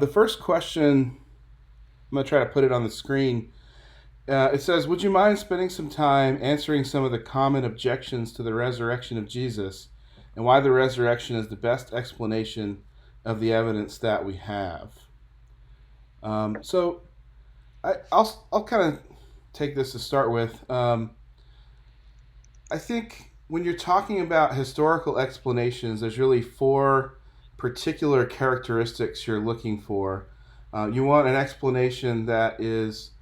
The first question, I'm going to try to put it on the screen. It says, would you mind spending some time answering some of the common objections to the resurrection of Jesus and why the resurrection is the best explanation of the evidence that we have? So I'll kind of take this to start with. I think when you're talking about historical explanations, there's really four particular characteristics you're looking for. You want an explanation that is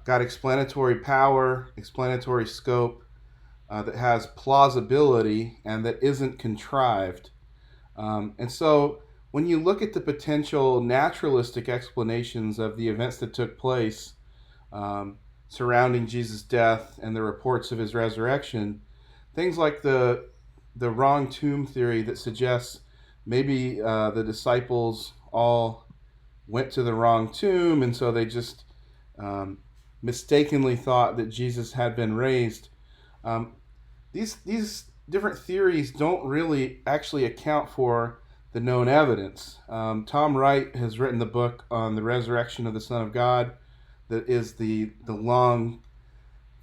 got explanatory power, explanatory scope, that has plausibility, and that isn't contrived. And so when you look at the potential naturalistic explanations of the events that took place um, surrounding Jesus' death and the reports of his resurrection, things like the wrong tomb theory that suggests maybe the disciples all went to the wrong tomb, and so they just um, mistakenly thought that Jesus had been raised. Um, these different theories don't really actually account for the known evidence. Tom Wright has written the book on the resurrection of the Son of God, that is the long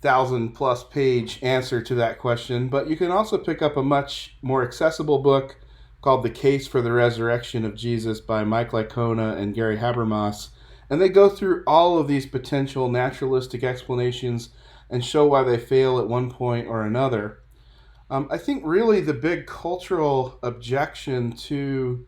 1,000+ page answer to that question. But you can also pick up a much more accessible book called The Case for the Resurrection of Jesus by Mike Licona and Gary Habermas. And they go through all of these potential naturalistic explanations and show why they fail at one point or another. I think really the big cultural objection to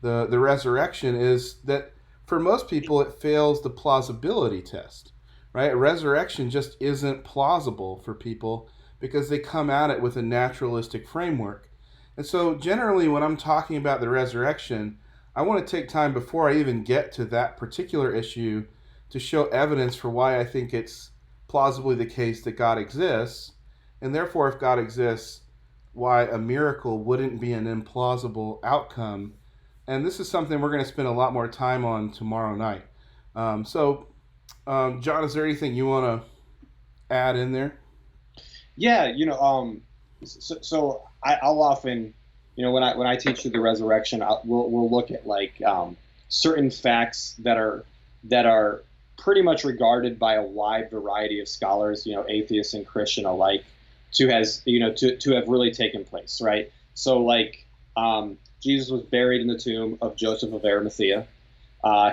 the resurrection is that for most people it fails the plausibility test, right? A resurrection just isn't plausible for people because they come at it with a naturalistic framework. And so generally when I'm talking about the resurrection, I want to take time before I even get to that particular issue to show evidence for why I think it's plausibly the case that God exists, and therefore if God exists, why a miracle wouldn't be an implausible outcome. And this is something we're going to spend a lot more time on tomorrow night. John, is there anything you want to add in there? Yeah, I'll often, when I teach through the resurrection, we'll look at like certain facts that are pretty much regarded by a wide variety of scholars, atheists and Christian alike, to have really taken place, right? So like Jesus was buried in the tomb of Joseph of Arimathea.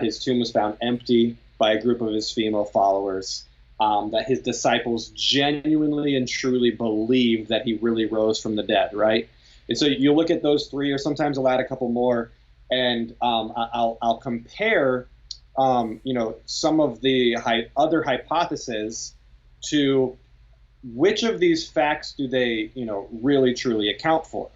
His tomb was found empty by a group of his female followers. That his disciples genuinely and truly believed that he really rose from the dead, right? And so you look at those three, or sometimes I'll add a couple more, and I'll compare, some of the other hypotheses to which of these facts do they, really truly account for.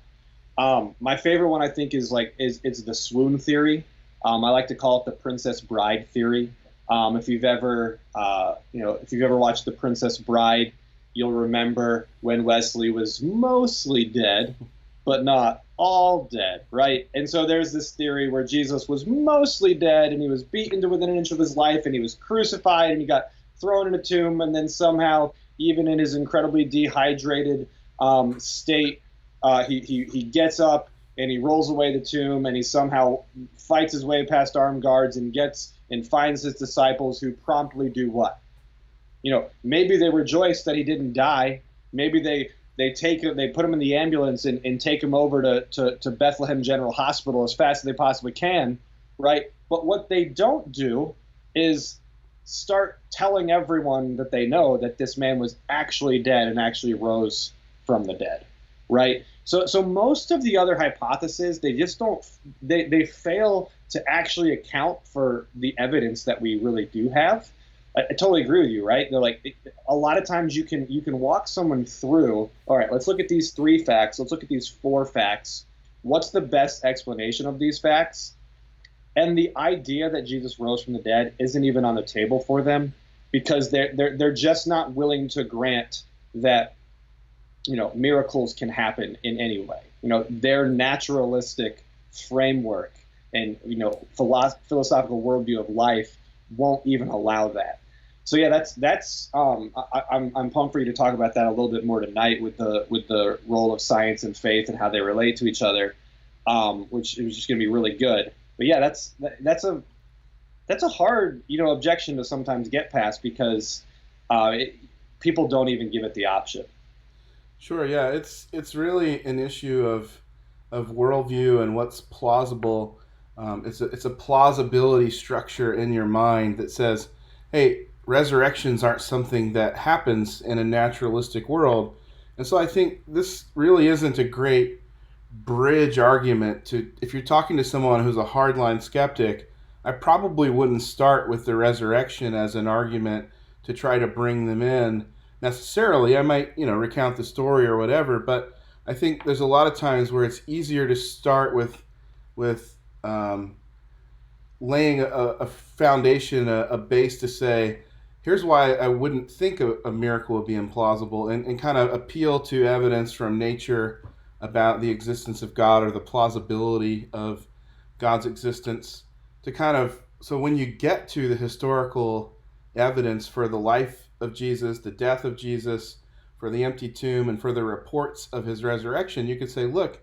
My favorite one, I think, is the swoon theory. I like to call it the Princess Bride theory. If you've ever watched The Princess Bride, you'll remember when Wesley was mostly dead, but not all dead, right? And so there's this theory where Jesus was mostly dead, and he was beaten to within an inch of his life, and he was crucified, and he got thrown in a tomb, and then somehow, even in his incredibly dehydrated state, he gets up and he rolls away the tomb, and he somehow fights his way past armed guards and gets and finds his disciples, who promptly do what? Maybe they rejoice that he didn't die. Maybe they put him in the ambulance and take him over to Bethlehem General Hospital as fast as they possibly can, right? But what they don't do is start telling everyone that they know that this man was actually dead and actually rose from the dead, right? So most of the other hypotheses, they just don't, they fail to actually account for the evidence that we really do have. I totally agree with you, right? They're like, a lot of times you can walk someone through, all right, let's look at these 3 facts, let's look at these 4 facts. What's the best explanation of these facts? And the idea that Jesus rose from the dead isn't even on the table for them, because they're just not willing to grant that miracles can happen in any way. Their naturalistic framework and philosophical worldview of life won't even allow that. So yeah, that's I'm pumped for you to talk about that a little bit more tonight with the role of science and faith and how they relate to each other, which is just going to be really good. but yeah, that's a hard, objection to sometimes get past because uh, it, people don't even give it the option. Sure, yeah, it's really an issue of worldview and what's plausible. It's a plausibility structure in your mind that says, hey, resurrections aren't something that happens in a naturalistic world, and so I think this really isn't a great bridge argument to if you're talking to someone who's a hardline skeptic. I probably wouldn't start with the resurrection as an argument to try to bring them in necessarily. I might, recount the story or whatever, but I think there's a lot of times where it's easier to start with laying a foundation, a base to say, here's why I wouldn't think a miracle would be implausible, and kind of appeal to evidence from nature about the existence of God or the plausibility of God's existence to kind of so when you get to the historical evidence for the life of Jesus, the death of Jesus, for the empty tomb, and for the reports of his resurrection, you could say, look,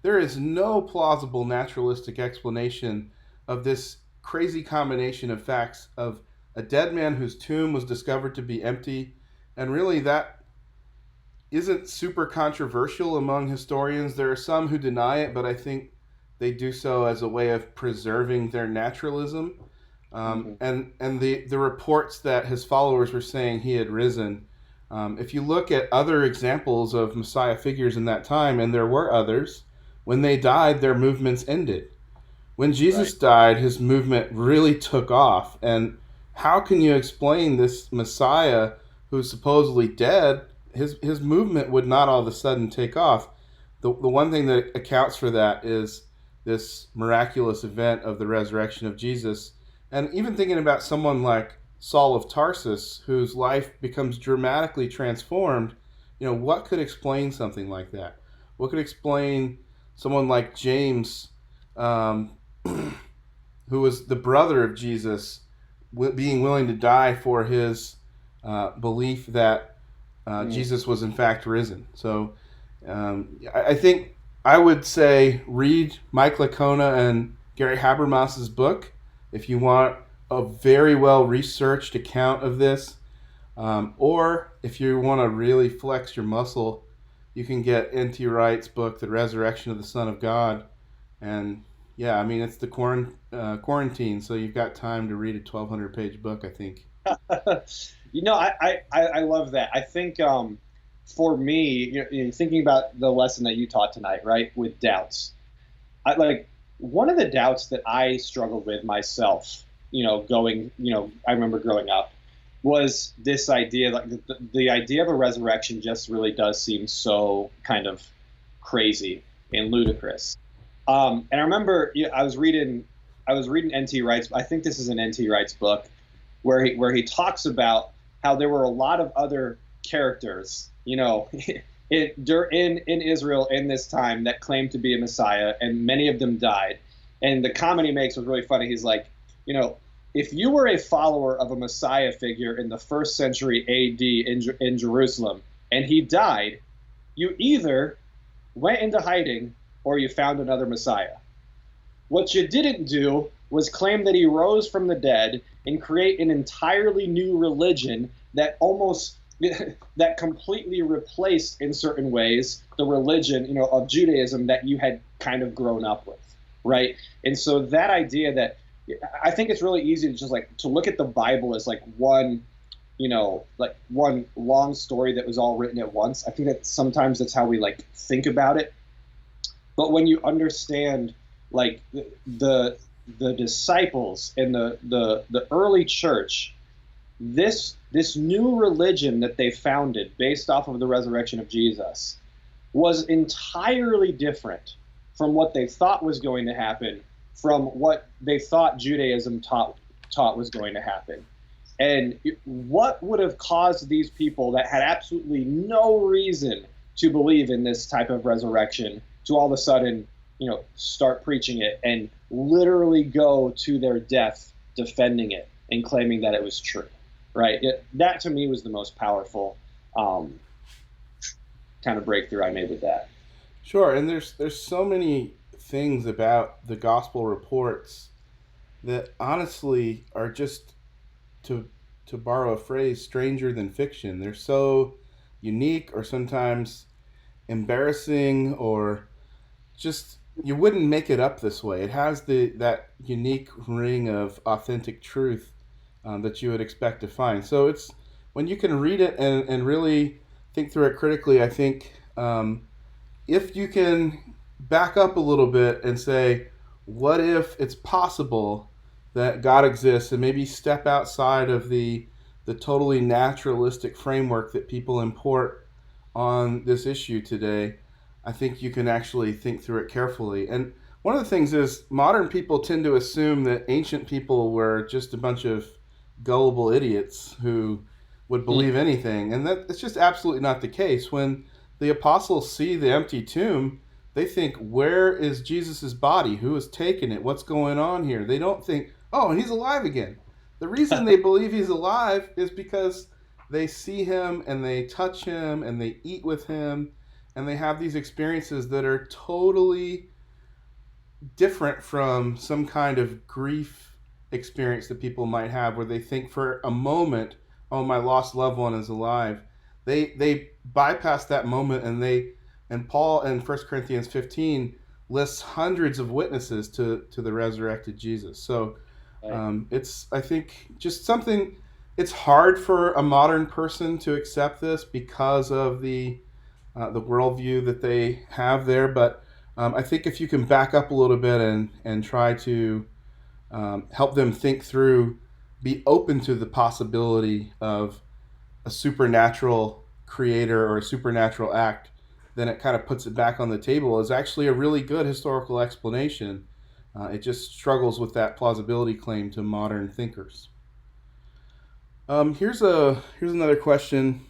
there is no plausible naturalistic explanation of this crazy combination of facts of a dead man whose tomb was discovered to be empty. And really, that isn't super controversial among historians. There are some who deny it, but I think they do so as a way of preserving their naturalism. Mm-hmm. And the reports that his followers were saying he had risen. If you look at other examples of Messiah figures in that time, and there were others, when they died, their movements ended. When Jesus Right. died, his movement really took off. And how can you explain this Messiah who's supposedly dead? His movement would not all of a sudden take off. The one thing that accounts for that is this miraculous event of the resurrection of Jesus. And even thinking about someone like Saul of Tarsus, whose life becomes dramatically transformed, what could explain something like that? What could explain someone like James, um, who was the brother of Jesus, being willing to die for his belief that Mm. Jesus was in fact risen? So I think I would say read Mike Lacona and Gary Habermas's book if you want a very well researched account of this. Or if you want to really flex your muscle, you can get N.T. Wright's book, The Resurrection of the Son of God. And yeah, I mean, it's the quarantine, so you've got time to read a 1,200-page book, I think. I love that. I think for me, thinking about the lesson that you taught tonight, right, with doubts, one of the doubts that I struggled with myself, I remember growing up, was this idea, like the idea of a resurrection just really does seem so kind of crazy and ludicrous. And I remember, I was reading N.T. Wright's. I think this is an N.T. Wright's book, where he talks about how there were a lot of other characters, in Israel in this time that claimed to be a Messiah, and many of them died. And the comment he makes was really funny. He's like, if you were a follower of a Messiah figure in the first century A.D. in Jerusalem, and he died, you either went into hiding or you found another Messiah. What you didn't do was claim that he rose from the dead and create an entirely new religion that that completely replaced, in certain ways, the religion, of Judaism that you had kind of grown up with, right? And so that idea that I think it's really easy to just to look at the Bible as one, one long story that was all written at once. I think that sometimes that's how we think about it. But when you understand the disciples and the early church, this new religion that they founded based off of the resurrection of Jesus was entirely different from what they thought was going to happen, from what they thought Judaism taught was going to happen. And what would have caused these people that had absolutely no reason to believe in this type of resurrection to all of a sudden, start preaching it and literally go to their death defending it and claiming that it was true, right? That to me was the most powerful kind of breakthrough I made with that. Sure, and there's so many things about the gospel reports that honestly are just, to borrow a phrase, stranger than fiction. They're so unique, or sometimes embarrassing, or just you wouldn't make it up this way. It has that unique ring of authentic truth that you would expect to find. So it's when you can read it and really think through it critically. I think if you can back up a little bit and say, what if it's possible that God exists, and maybe step outside of the totally naturalistic framework that people import on this issue today, I think you can actually think through it carefully. And one of the things is modern people tend to assume that ancient people were just a bunch of gullible idiots who would believe anything, and that it's just absolutely not the case. When the apostles see the empty tomb, they think, where is Jesus's body? Who has taken it? What's going on here? They don't think, oh, he's alive again. The reason they believe he's alive is because they see him and they touch him and they eat with him, and they have these experiences that are totally different from some kind of grief experience that people might have, where they think for a moment, oh, my lost loved one is alive. They bypass that moment, and Paul in 1 Corinthians 15 lists hundreds of witnesses to the resurrected Jesus. So it's, I think, just something. It's hard for a modern person to accept this because of the worldview that they have there. But I think if you can back up a little bit and try to help them think through, be open to the possibility of a supernatural creator or a supernatural act, then it kind of puts it back on the table as actually a really good historical explanation. It just struggles with that plausibility claim to modern thinkers. Here's another question.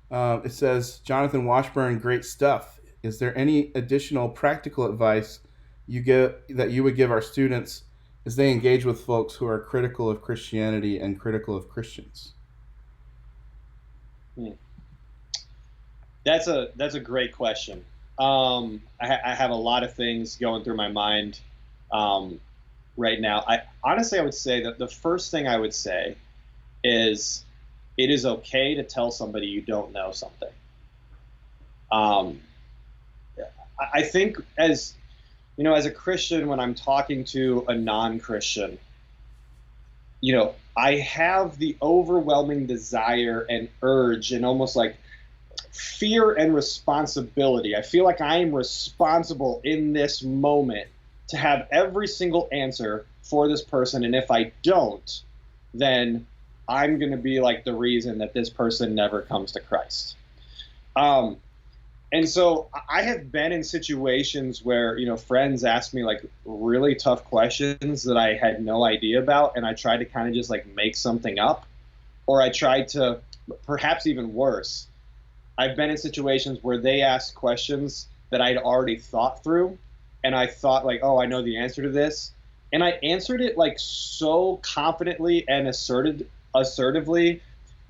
It says, Jonathan Washburn, great stuff. Is there any additional practical advice that you would give our students as they engage with folks who are critical of Christianity and critical of Christians? That's a great question. I have a lot of things going through my mind right now. I would say that the first thing I would say is, it is okay to tell somebody you don't know something. I think as a Christian, when I'm talking to a non-Christian, I have the overwhelming desire and urge and almost like fear and responsibility. I feel like I am responsible in this moment to have every single answer for this person. And if I don't, then I'm going to be like the reason that this person never comes to Christ. And so I have been in situations where, friends ask me like really tough questions that I had no idea about. And I tried to kind of just like make something up, or I tried to, perhaps even worse, I've been in situations where they asked questions that I'd already thought through. And I thought like, oh, I know the answer to this. And I answered it like so confidently and assertively,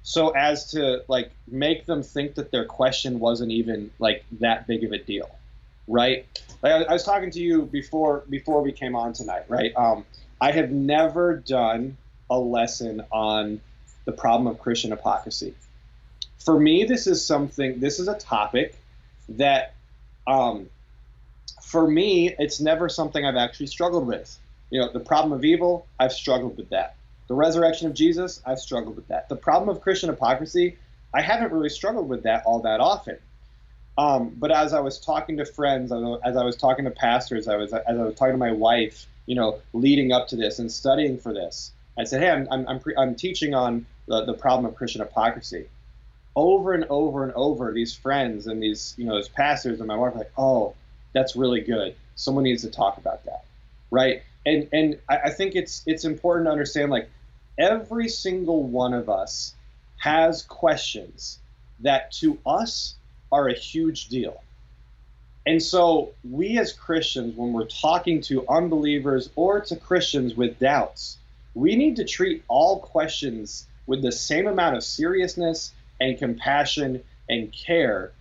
so as to like make them think that their question wasn't even like that big of a deal, right? Like I was talking to you before we came on tonight, right? I have never done a lesson on the problem of Christian hypocrisy. For me, this is a topic that, for me, it's never something I've actually struggled with. The problem of evil, I've struggled with that. The resurrection of Jesus, I've struggled with that. The problem of Christian hypocrisy, I haven't really struggled with that all that often. But as I was talking to friends, as I was talking to pastors, as I was talking to my wife, leading up to this and studying for this, I said, hey, I'm teaching on the problem of Christian hypocrisy. Over and over and over, these friends and these pastors and my wife are like, oh, that's really good. Someone needs to talk about that, right? And I think it's important to understand, like, every single one of us has questions that to us are a huge deal. And so we as Christians, when we're talking to unbelievers or to Christians with doubts, we need to treat all questions with the same amount of seriousness and compassion and care,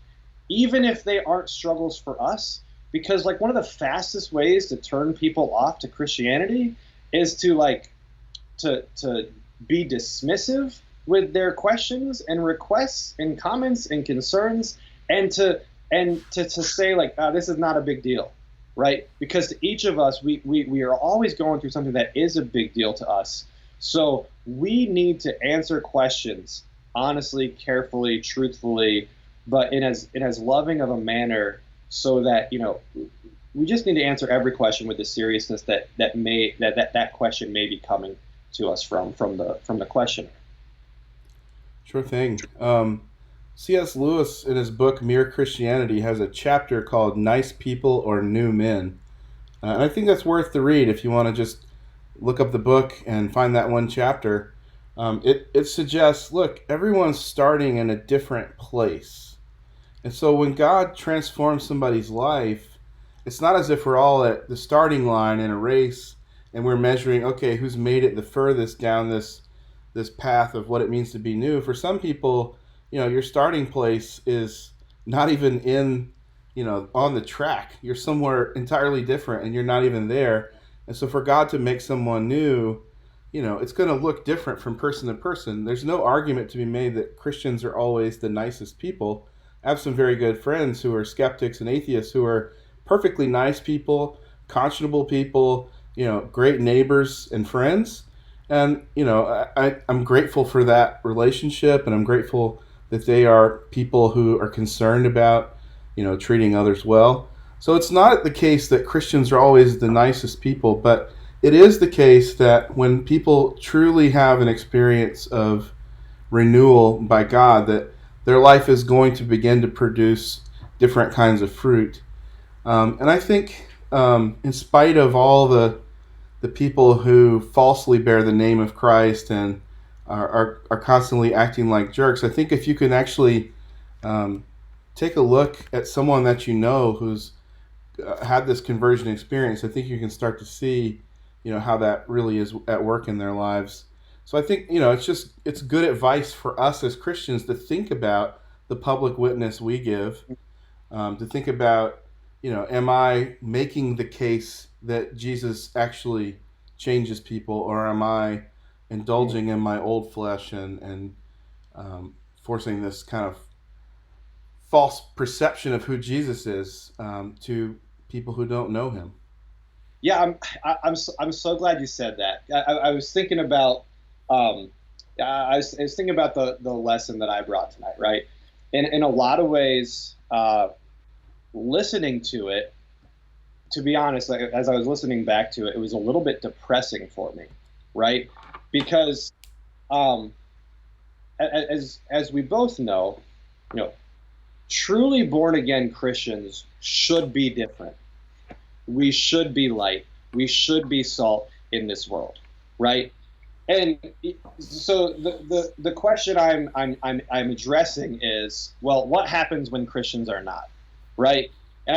even if they aren't struggles for us, because like one of the fastest ways to turn people off to Christianity is to like to be dismissive with their questions and requests and comments and concerns, and to say like, oh, this is not a big deal, right? Because to each of us, we are always going through something that is a big deal to us. So we need to answer questions honestly, carefully, truthfully, but in as loving of a manner, so that we just need to answer every question with the seriousness that question may be coming to us from the questioner. Sure thing. C.S. Lewis, in his book Mere Christianity, has a chapter called Nice People or New Men. And I think that's worth the read if you want to just look up the book and find that one chapter. It suggests, look, everyone's starting in a different place. And so when God transforms somebody's life, it's not as if we're all at the starting line in a race and we're measuring, okay, who's made it the furthest down this path of what it means to be new. For some people, your starting place is not even on the track. You're somewhere entirely different and you're not even there. And so for God to make someone new, it's going to look different from person to person. There's no argument to be made that Christians are always the nicest people. I have some very good friends who are skeptics and atheists who are perfectly nice people, conscionable people, great neighbors and friends. And, I'm grateful for that relationship, and I'm grateful that they are people who are concerned about, treating others well. So it's not the case that Christians are always the nicest people, but it is the case that when people truly have an experience of renewal by God, that their life is going to begin to produce different kinds of fruit. And I think, in spite of all the people who falsely bear the name of Christ and are constantly acting like jerks, I think if you can actually take a look at someone that who's had this conversion experience, I think you can start to see, how that really is at work in their lives. So I think, it's good advice for us as Christians to think about the public witness we give, to think about, am I making the case that Jesus actually changes people, or am I indulging in my old flesh and forcing this kind of false perception of who Jesus is to people who don't know him? Yeah, I'm so glad you said that. I was thinking about I was thinking about the lesson that I brought tonight, right? In a lot of ways, listening to it, to be honest, like, as I was listening back to it, it was a little bit depressing for me, right? Because as we both know, truly born again Christians should be different. We should be light. We should be salt in this world, right? And so the question I'm addressing is, well, what happens when Christians are not, right? And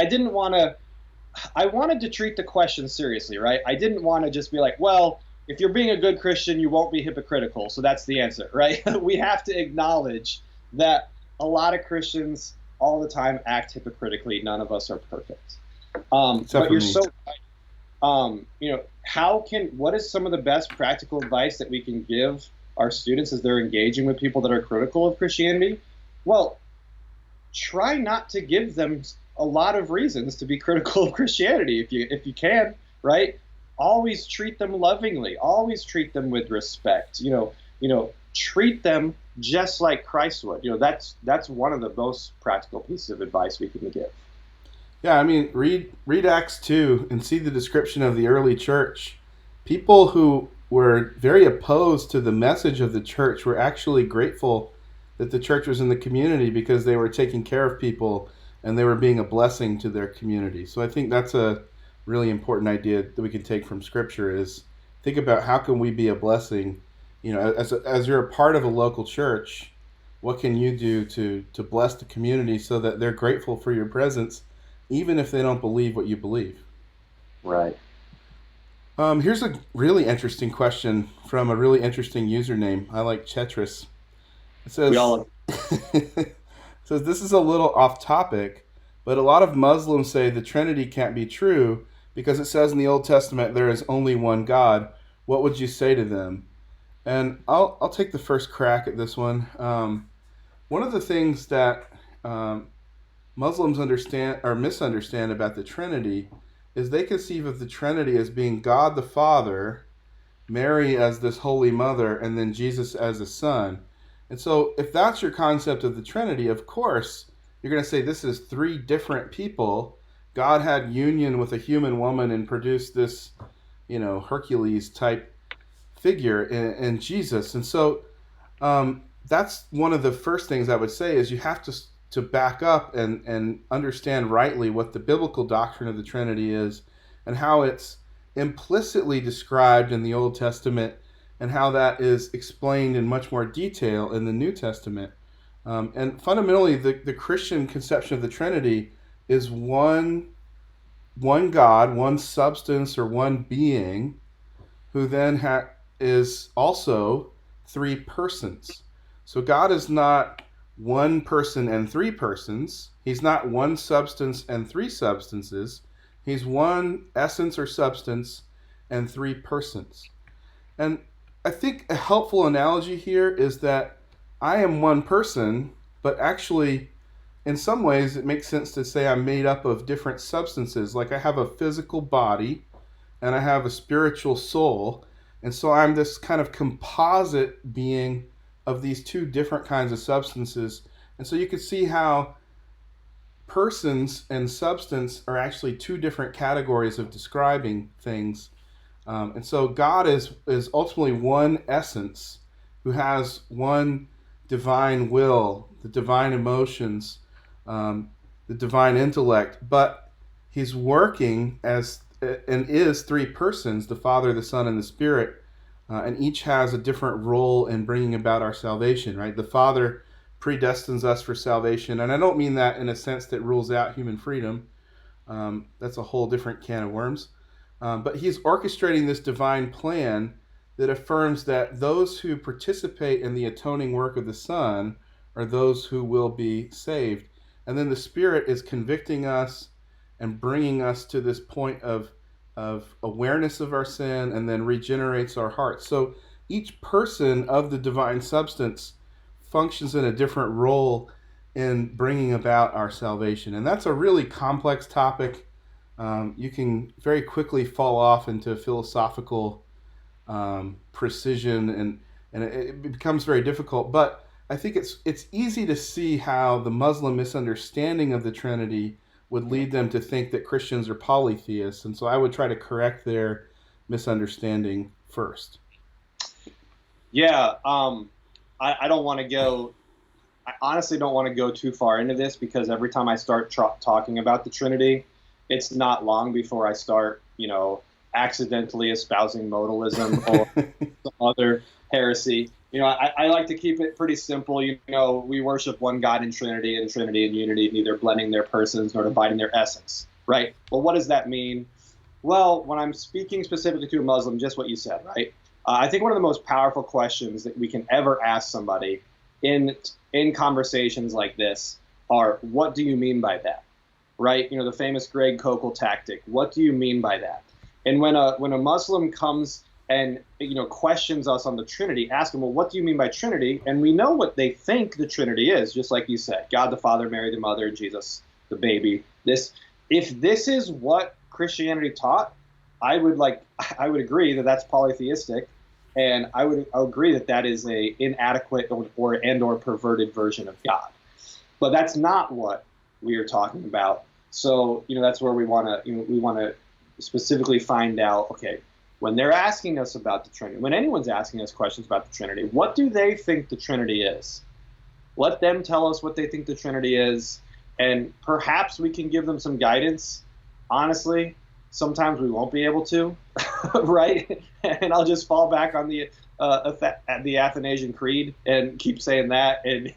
I wanted to treat the question seriously, right? I didn't want to just be like, well, if you're being a good Christian, you won't be hypocritical, so that's the answer, right? We have to acknowledge that a lot of Christians all the time act hypocritically. None of us are perfect. But you're so right. What is some of the best practical advice that we can give our students as they're engaging with people that are critical of Christianity? Well, try not to give them a lot of reasons to be critical of Christianity if you can, right? Always treat them lovingly. Always treat them with respect. Treat them just like Christ would. That's one of the most practical pieces of advice we can give. Yeah, I mean, read Acts 2 and see the description of the early church. People who were very opposed to the message of the church were actually grateful that the church was in the community because they were taking care of people and they were being a blessing to their community. So I think that's a really important idea that we can take from Scripture, is think about how can we be a blessing. As you're a part of a local church, what can you do to bless the community so that they're grateful for your presence, even if they don't believe what you believe? Right. Here's a really interesting question from a really interesting username. I like Chetris. It says, We all says, this is a little off topic, But a lot of Muslims say the Trinity can't be true because it says in the Old Testament there is only one God. What would you say to them? And I'll take the first crack at this one. One of the things that Muslims understand or misunderstand about the Trinity is they conceive of the Trinity as being God the Father, Mary as this Holy Mother, and then Jesus as a Son. And so, if that's your concept of the Trinity, of course, you're going to say this is three different people. God had union with a human woman and produced this, Hercules type figure in Jesus. And so, that's one of the first things I would say is you have to back up and understand rightly what the biblical doctrine of the Trinity is and how it's implicitly described in the Old Testament and how that is explained in much more detail in the New Testament. And fundamentally, the Christian conception of the Trinity is one God, one substance or one being who then is also three persons. So God is not one person and three persons. He's not one substance and three substances. He's one essence or substance and three persons. And I think a helpful analogy here is that I am one person, but actually, in some ways, it makes sense to say I'm made up of different substances. Like I have a physical body and I have a spiritual soul. And so I'm this kind of composite being of these two different kinds of substances. And so you can see how persons and substance are actually two different categories of describing things. And so God is ultimately one essence who has one divine will, the divine emotions, the divine intellect, but he's working as and is three persons, the Father, the Son, and the Spirit, and each has a different role in bringing about our salvation, right? The Father predestines us for salvation, and I don't mean that in a sense that rules out human freedom. That's a whole different can of worms. But he's orchestrating this divine plan that affirms that those who participate in the atoning work of the Son are those who will be saved. And then the Spirit is convicting us and bringing us to this point of awareness of our sin and then regenerates our hearts. So each person of the divine substance functions in a different role in bringing about our salvation. And that's a really complex topic. You can very quickly fall off into philosophical precision and it becomes very difficult. But I think it's easy to see how the Muslim misunderstanding of the Trinity would lead them to think that Christians are polytheists. And so I would try to correct their misunderstanding first. Yeah, I don't want to go. I honestly don't want to go too far into this because every time I start talking about the Trinity, it's not long before I start, accidentally espousing modalism or some other heresy. I like to keep it pretty simple. We worship one God in Trinity and unity, neither blending their persons nor dividing their essence, right? Well, what does that mean? Well, when I'm speaking specifically to a Muslim, just what you said, right? I think one of the most powerful questions that we can ever ask somebody in conversations like this are, what do you mean by that? Right? The famous Greg Kokel tactic. What do you mean by that? And when a Muslim comes and questions us on the Trinity, ask them, well, what do you mean by Trinity? And we know what they think the Trinity is, just like you said, God the Father, Mary the Mother, Jesus the baby. If this is what Christianity taught, I would agree that that's polytheistic, and I would agree that is a inadequate or perverted version of God. But that's not what we are talking about. So that's where we want to specifically find out. Okay, when they're asking us about the Trinity, when anyone's asking us questions about the Trinity, what do they think the Trinity is? Let them tell us what they think the Trinity is, and perhaps we can give them some guidance. Honestly, sometimes we won't be able to, right? And I'll just fall back on the Athanasian Creed and keep saying that, and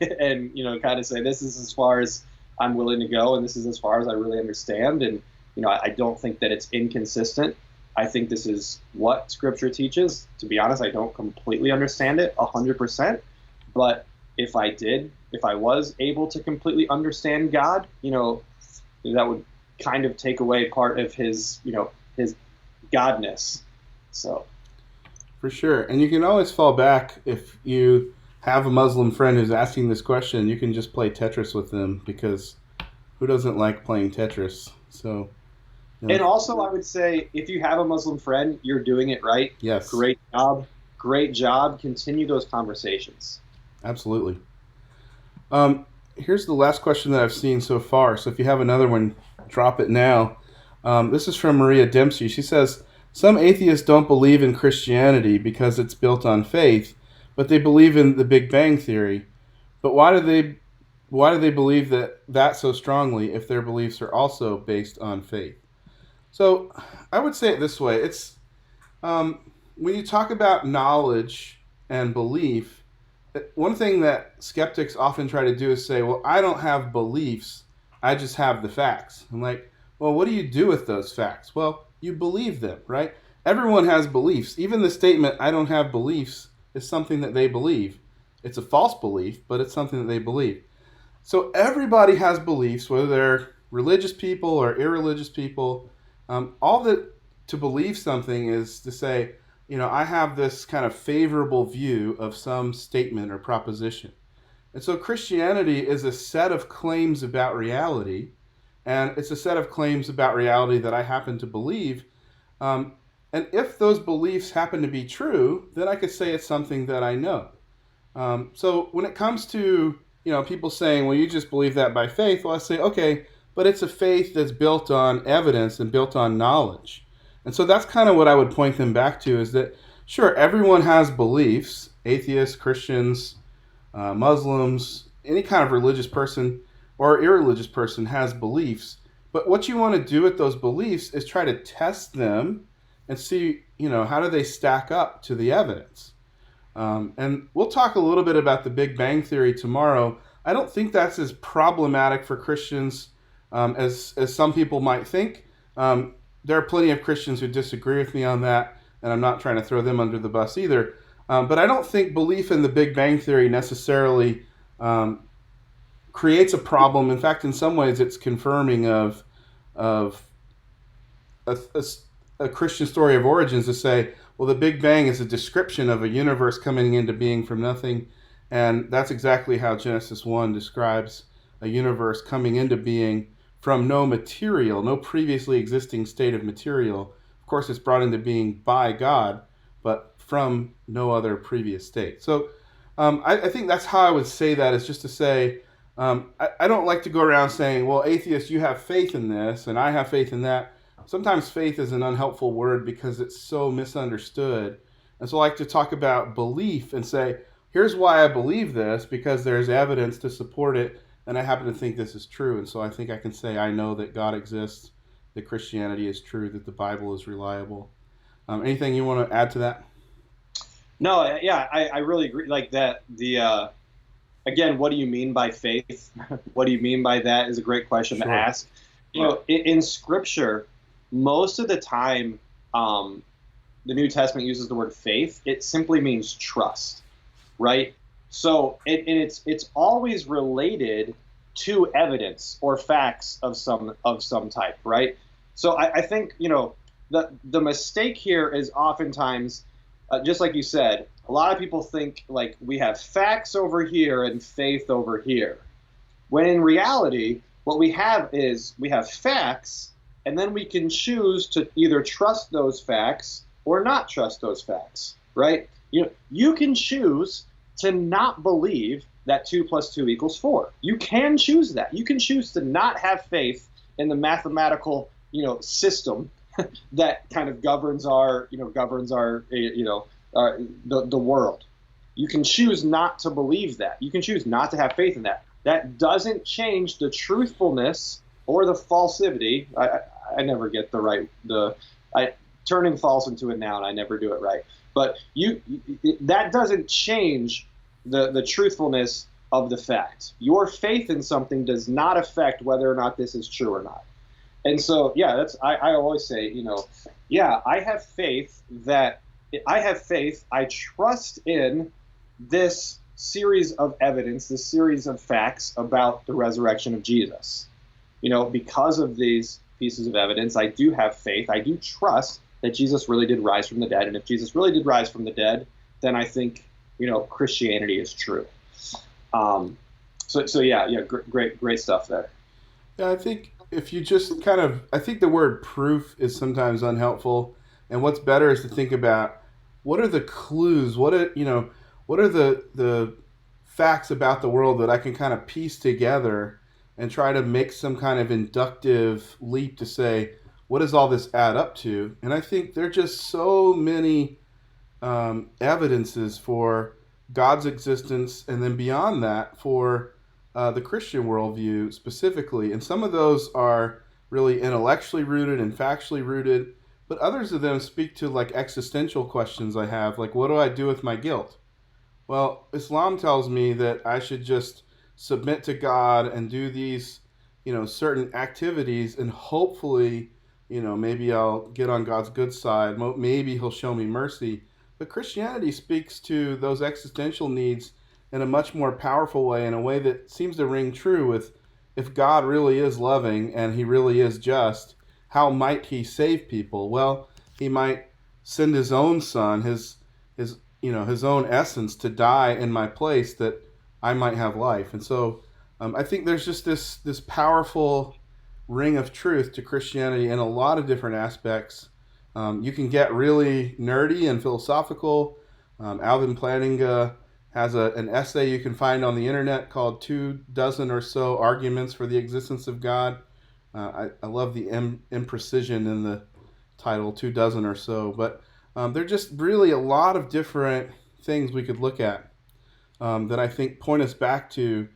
kind of say this is as far as I'm willing to go, and this is as far as I really understand. And I don't think that it's inconsistent. I think this is what Scripture teaches. To be honest, I don't completely understand it 100%. But if I was able to completely understand God, that would kind of take away part of his, his godness. So For sure. And you can always fall back if you have a Muslim friend who's asking this question, you can just play Tetris with them because who doesn't like playing Tetris? So, and also I would say if you have a Muslim friend, you're doing it right. Yes. Great job. Great job. Continue those conversations. Absolutely. Here's the last question that I've seen so far. So if you have another one, drop it now. This is from Maria Dempsey. She says, some atheists don't believe in Christianity because it's built on faith, but they believe in the Big Bang Theory. But why do they believe that so strongly if their beliefs are also based on faith? So I would say it this way. It's when you talk about knowledge and belief, one thing that skeptics often try to do is say, well, I don't have beliefs, I just have the facts. I'm like, well, what do you do with those facts? Well, you believe them, right? Everyone has beliefs. Even the statement, I don't have beliefs, is something that they believe. It's a false belief, but it's something that they believe. So everybody has beliefs, whether they're religious people or irreligious people. All that to believe something is to say, I have this kind of favorable view of some statement or proposition. And so Christianity is a set of claims about reality, and it's a set of claims about reality that I happen to believe. And if those beliefs happen to be true, then I could say it's something that I know. So when it comes to people saying, well, you just believe that by faith, well, I say, okay, but it's a faith that's built on evidence and built on knowledge. And so that's kind of what I would point them back to, is that, sure, everyone has beliefs, atheists, Christians, Muslims, any kind of religious person or irreligious person has beliefs. But what you want to do with those beliefs is try to test them and see, how do they stack up to the evidence. And we'll talk a little bit about the Big Bang Theory tomorrow. I don't think that's as problematic for Christians as some people might think. There are plenty of Christians who disagree with me on that, and I'm not trying to throw them under the bus either. But I don't think belief in the Big Bang Theory necessarily creates a problem. In fact, in some ways, it's confirming of a Christian story of origins to say, well, the Big Bang is a description of a universe coming into being from nothing. And that's exactly how Genesis 1 describes a universe coming into being from no material, no previously existing state of material. Of course, it's brought into being by God, but from no other previous state. So I think that's how I would say that, is just to say, I don't like to go around saying, well, atheists, you have faith in this, and I have faith in that. Sometimes faith is an unhelpful word because it's so misunderstood. And so I like to talk about belief and say, here's why I believe this, because there's evidence to support it, and I happen to think this is true. And so I think I can say I know that God exists, that Christianity is true, that the Bible is reliable. Anything you want to add to that? No, yeah, I really agree. Like that, again, what do you mean by faith? What do you mean by that is a great question to ask. In Scripture, most of the time, the New Testament uses the word faith. It simply means trust, right? So it's always related to evidence or facts of some type, right? So I think the mistake here is oftentimes, just like you said, a lot of people think like we have facts over here and faith over here, when in reality, what we have is we have facts, and then we can choose to either trust those facts or not trust those facts, right? You can choose to not believe that 2 + 2 = 4. You can choose that. You can choose to not have faith in the mathematical, system that kind of governs our the world. You can choose not to believe that. You can choose not to have faith in that. That doesn't change the truthfulness or the falsity. I never get turning false into a noun. I never do it right. But that doesn't change the truthfulness of the fact. Your faith in something does not affect whether or not this is true or not. And so, yeah, I always say, I have faith I trust in this series of evidence, this series of facts about the resurrection of Jesus. because of these pieces of evidence, I do have faith. I do trust that Jesus really did rise from the dead. And if Jesus really did rise from the dead, then I think, Christianity is true. So yeah, great stuff there. Yeah, I think if you just I think the word proof is sometimes unhelpful, and what's better is to think about what are the clues, what are the facts about the world that I can kind of piece together and try to make some kind of inductive leap to say, what does all this add up to? And I think there are just so many evidences for God's existence, and then beyond that, for the Christian worldview specifically. And some of those are really intellectually rooted and factually rooted, but others of them speak to like existential questions I have, like what do I do with my guilt? Well, Islam tells me that I should just submit to God and do these, certain activities, and hopefully, maybe I'll get on God's good side. Maybe He'll show me mercy. But Christianity speaks to those existential needs in a much more powerful way, in a way that seems to ring true with if God really is loving and He really is just, how might He save people? Well, He might send His own Son, his own essence, to die in my place that I might have life. And so I think there's just this powerful ring of truth to Christianity in a lot of different aspects. You can get really nerdy and philosophical. Alvin Plantinga has an essay you can find on the internet called 24 or so Arguments for the Existence of God. I love the imprecision in the title, 24 or so. But there are just really a lot of different things we could look at that I think point us back to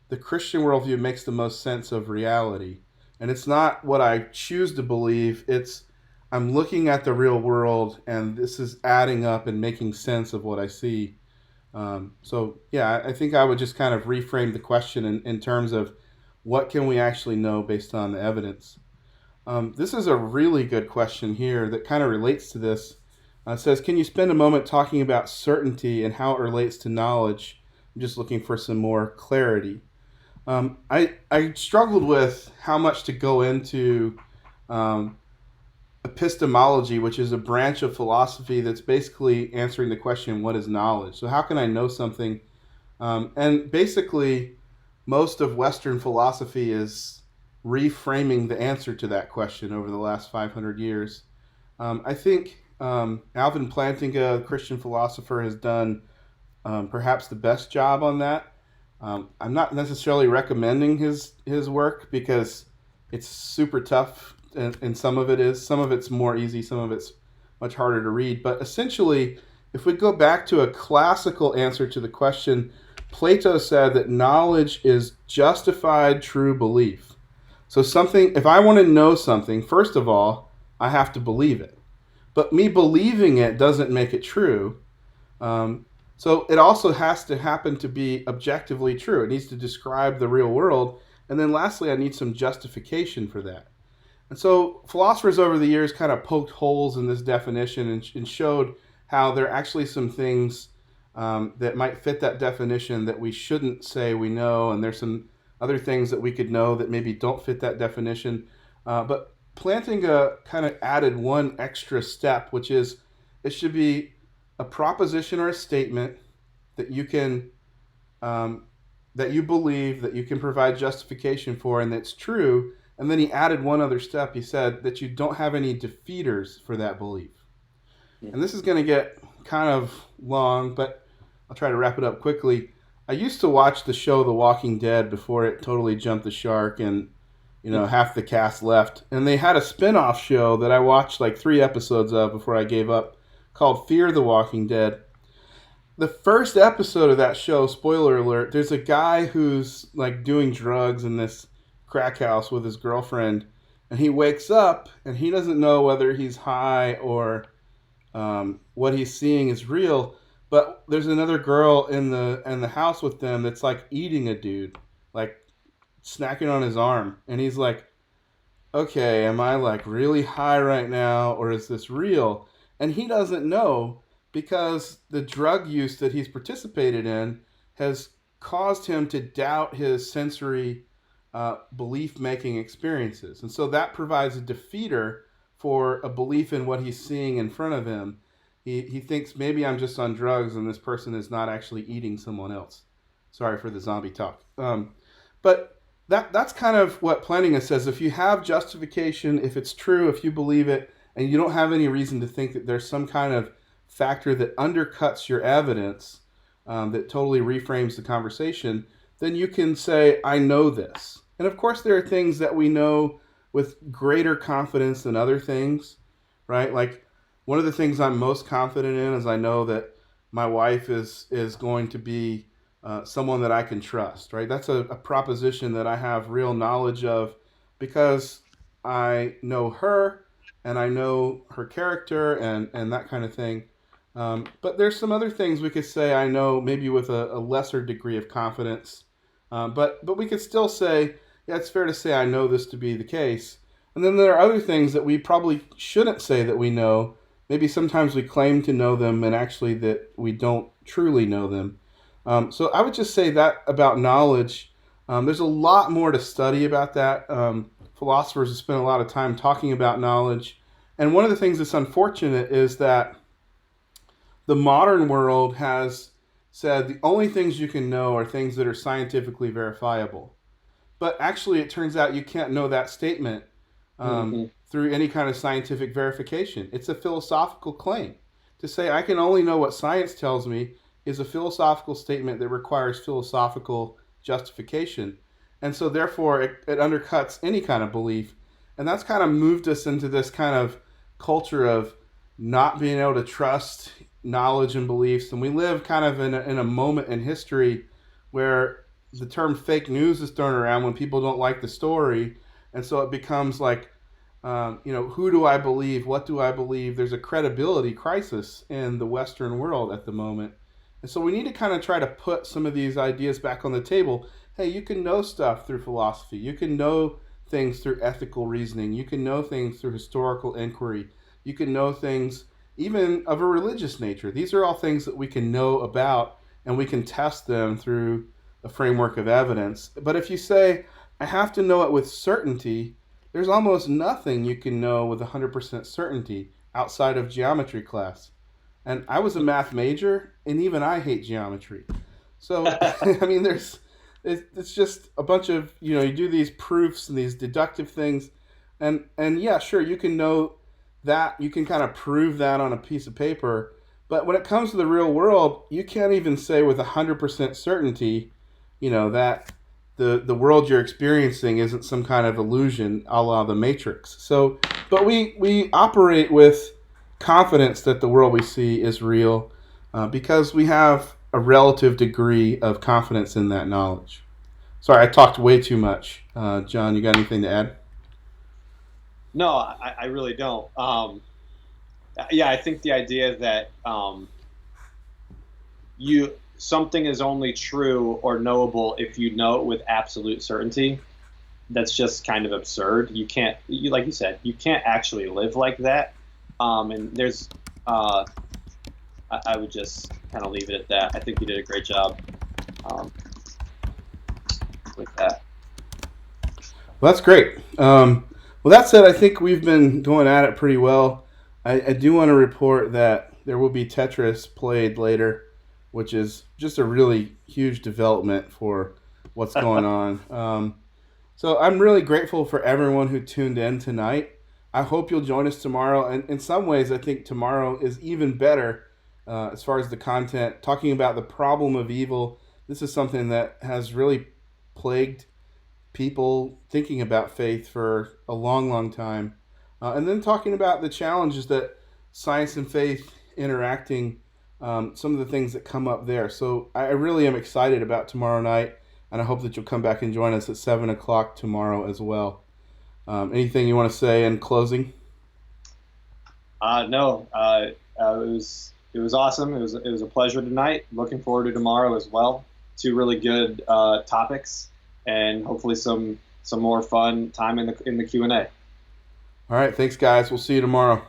the Christian worldview makes the most sense of reality. And it's not what I choose to believe, it's I'm looking at the real world and this is adding up and making sense of what I see. So, yeah, I think I would just kind of reframe the question in terms of what can we actually know based on the evidence. This is a really good question here that kind of relates to this. It says, can you spend a moment talking about certainty and how it relates to knowledge? I'm just looking for some more clarity. I struggled with how much to go into um, epistemology, which is a branch of philosophy that's basically answering the question, what is knowledge? So, how can I know something? And basically, most of Western philosophy is reframing the answer to that question over the last 500 years. I think Alvin Plantinga, a Christian philosopher, has done perhaps the best job on that. I'm not necessarily recommending his work because it's super tough, and some of it's more easy, some of it's much harder to read. But essentially, if we go back to a classical answer to the question, Plato said that knowledge is justified true belief. So if I want to know something, first of all, I have to believe it. But me believing it doesn't make it true. So it also has to happen to be objectively true. It needs to describe the real world. And then lastly, I need some justification for that. And so philosophers over the years kind of poked holes in this definition and showed how there are actually some things that might fit that definition that we shouldn't say we know. And there's some other things that we could know that maybe don't fit that definition. But Plantinga kind of added one extra step, which is it should be a proposition or a statement that you can that you believe, that you can provide justification for, and that's true. And then he added one other step. He said that you don't have any defeaters for that belief. And this is going to get kind of long, but I'll try to wrap it up quickly. I used to watch the show The Walking Dead before it totally jumped the shark and half the cast left. And they had a spin-off show that I watched like 3 episodes of before I gave up called Fear the Walking Dead. The first episode of that show, spoiler alert, there's a guy who's like doing drugs in this crack house with his girlfriend, and he wakes up and he doesn't know whether he's high or what he's seeing is real. But there's another girl in the house with them that's like eating a dude, like snacking on his arm, and he's like, okay, am I like really high right now or is this real? And he doesn't know because the drug use that he's participated in has caused him to doubt his sensory belief-making experiences. And so that provides a defeater for a belief in what he's seeing in front of him. He thinks maybe I'm just on drugs and this person is not actually eating someone else. Sorry for the zombie talk. But that's kind of what Plantinga says. If you have justification, if it's true, if you believe it, and you don't have any reason to think that there's some kind of factor that undercuts your evidence, that totally reframes the conversation, then you can say, I know this. And of course, there are things that we know with greater confidence than other things, right? Like one of the things I'm most confident in is I know that my wife is going to be someone that I can trust, right? That's a proposition that I have real knowledge of because I know her and I know her character and that kind of thing. But there's some other things we could say I know maybe with a lesser degree of confidence. But we could still say, yeah, it's fair to say I know this to be the case. And then there are other things that we probably shouldn't say that we know. Maybe sometimes we claim to know them and actually that we don't truly know them. So I would just say that about knowledge. There's a lot more to study about that. Philosophers have spent a lot of time talking about knowledge. And one of the things that's unfortunate is that the modern world has said the only things you can know are things that are scientifically verifiable. But actually, it turns out you can't know that statement Mm-hmm. through any kind of scientific verification. It's a philosophical claim. To say I can only know what science tells me is a philosophical statement that requires philosophical justification. And so, therefore, it undercuts any kind of belief. And that's kind of moved us into this kind of culture of not being able to trust knowledge and beliefs. And we live kind of in a moment in history where the term fake news is thrown around when people don't like the story. And so it becomes like, who do I believe? What do I believe? There's a credibility crisis in the Western world at the moment. And so we need to kind of try to put some of these ideas back on the table. Hey, you can know stuff through philosophy. You can know things through ethical reasoning. You can know things through historical inquiry. You can know things even of a religious nature. These are all things that we can know about and we can test them through a framework of evidence. But if you say, I have to know it with certainty, there's almost nothing you can know with 100% certainty outside of geometry class. And I was a math major, and even I hate geometry. So, I mean, it's just a bunch of, you do these proofs and these deductive things. And yeah, sure, you can know that, you can kind of prove that on a piece of paper. But when it comes to the real world, you can't even say with 100% certainty, that the world you're experiencing isn't some kind of illusion a la the Matrix. So, but we operate with confidence that the world we see is real because we have a relative degree of confidence in that knowledge. Sorry, I talked way too much. John, you got anything to add? No, I really don't. Yeah, I think the idea that something is only true or knowable if you know it with absolute certainty. That's just kind of absurd. You can't, like you said, you can't actually live like that. And there's, I would just kind of leave it at that. I think you did a great job with that. Well, that's great. Well, that said, I think we've been going at it pretty well. I do want to report that there will be Tetris played later, which is just a really huge development for what's going on. So I'm really grateful for everyone who tuned in tonight. I hope you'll join us tomorrow. And in some ways, I think tomorrow is even better as far as the content. Talking about the problem of evil, this is something that has really plagued people thinking about faith for a long, long time. And then talking about the challenges that science and faith interacting, some of the things that come up there. So I really am excited about tomorrow night, and I hope that you'll come back and join us at 7 o'clock tomorrow as well. Anything you want to say in closing? No, it was awesome. It was a pleasure tonight. Looking forward to tomorrow as well. Two really good topics, and hopefully some more fun time in the Q&A. All right, thanks guys. We'll see you tomorrow.